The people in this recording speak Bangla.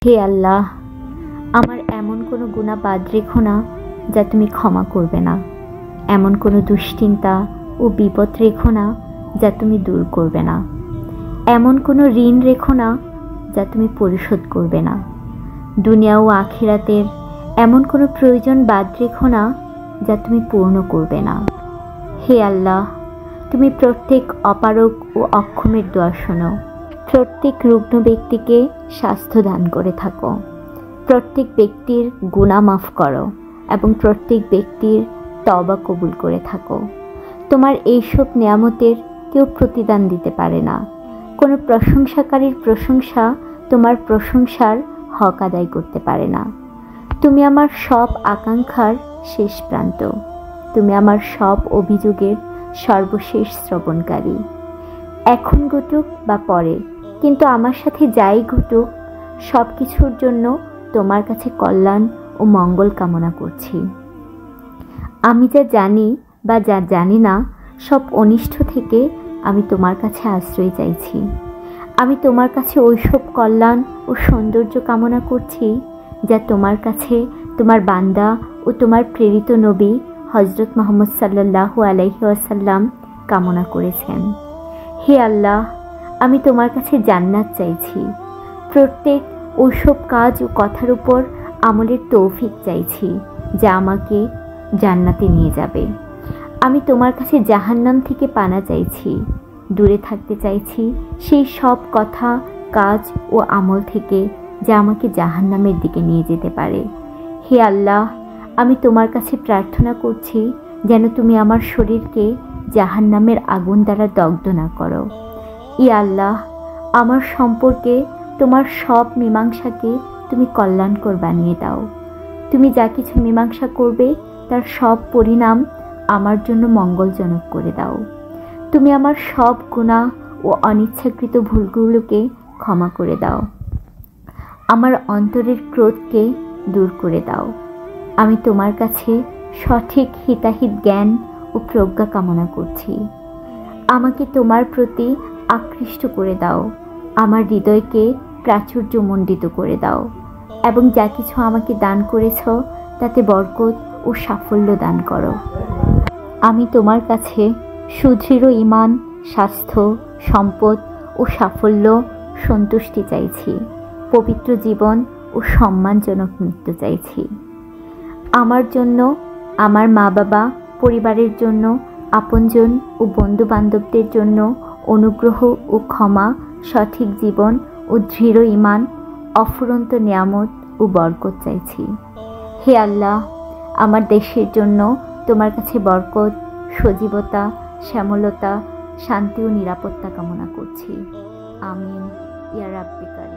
হে আল্লাহ, আমার এমন কোনো গুনাহ বাদ রেখো না যা তুমি ক্ষমা করবে না। এমন কোনো দুশ্চিন্তা ও বিপদ রেখো না যা তুমি দূর করবে না। এমন কোনো ঋণ রেখো না যা তুমি পরিশোধ করবে না। দুনিয়া ও আখিরাতের এমন কোনো প্রয়োজন বাদ রেখো না যা তুমি পূর্ণ করবে না। হে আল্লাহ, তুমি প্রত্যেক অপারগ ও অক্ষমের দোয়া শোনো। প্রত্যেক রুগ্ন ব্যক্তিকে স্বাস্থ্য দান করে থাকো। প্রত্যেক ব্যক্তির গুনাহ মাফ করো এবং প্রত্যেক ব্যক্তির তওবা কবুল করে থাকো। তোমার এইসব নিয়ামতের কেউ প্রতিদান দিতে পারে না। কোনো প্রশংসাকারীর প্রশংসা তোমার প্রশংসার হক আদায় করতে পারে না। তুমি আমার সব আকাঙ্ক্ষার শেষ প্রান্ত। তুমি আমার সব অভিযোগের সর্বশেষ শ্রবণকারী। এখন ঘটুক বা পরে, কিন্তু আমার সাথে যাই ঘটুক, সব কিছুর জন্য তোমার কাছে কল্যাণ ও মঙ্গল কামনা করছি। আমি যা জানি বা যা জানি না, সব অনিষ্ট থেকে আমি তোমার কাছে আশ্রয় চাইছি। আমি তোমার কাছে ওইসব কল্যাণ ও সৌন্দর্য কামনা করছি যা তোমার কাছে তোমার বান্দা ও তোমার প্রেরিত নবী হজরত মুহাম্মদ সাল্লাল্লাহু আলাইহি ওয়াসাল্লাম কামনা করেছেন। হে আল্লাহ, আমি তোমার কাছে জান্নাত চাইছি। প্রত্যেক ওইসব কাজ ও কথার উপর আমলের তৌফিক চাইছি যা আমাকে জান্নাতে নিয়ে যাবে। আমি তোমার কাছে জাহান্নাম থেকে পানা চাইছি। দূরে থাকতে চাইছি সেই সব কথা, কাজ ও আমল থেকে যা আমাকে জাহান্নামের দিকে নিয়ে যেতে পারে। হে আল্লাহ, আমি তোমার কাছে প্রার্থনা করছি যেন তুমি আমার শরীরকে জাহান্নামের আগুন দ্বারা দগ্ধ না করো। ই আল্লাহ, আমার সম্পর্কে তোমার সব মীমাংসাকে তুমি কল্যাণকর বানিয়ে দাও। তুমি যা কিছু মীমাংসা করবে তার সব পরিণাম আমার জন্য মঙ্গলজনক করে দাও। তুমি আমার সব গুনাহ ও অনিচ্ছাকৃত ভুলগুলোকে ক্ষমা করে দাও। আমার অন্তরের ক্রোধকে দূর করে দাও। আমি তোমার কাছে সঠিক হিতাহিত জ্ঞান ও প্রজ্ঞা কামনা করছি। আমাকে তোমার প্রতি আকৃষ্ট করে দাও। আমার হৃদয়কে প্রাচুর্যমণ্ডিত করে দাও এবং যা কিছু আমাকে দান করেছ তাতে বরকত ও সাফল্য দান করো। আমি তোমার কাছে সুদৃঢ় ঈমান, স্বাস্থ্য, সম্পদ ও সাফল্য, সন্তুষ্টি চাইছি। পবিত্র জীবন ও সম্মানজনক মৃত্যু চাইছি। আমার জন্য, আমার মা বাবা, পরিবারের জন্য, আপনজন ও বন্ধু বান্ধবদের জন্য অনুগ্রহ ও ক্ষমা, সঠিক জীবন ও দৃঢ় ঈমান, অফুরন্ত নিয়ামত ও বরকত চাইছি। হে আল্লাহ, আমার দেশের জন্য তোমার কাছে বরকত, সজীবতা, শ্যামলতা, শান্তি ও নিরাপত্তা কামনা করছি। আমিন ইয়া রাব্বি কারীম।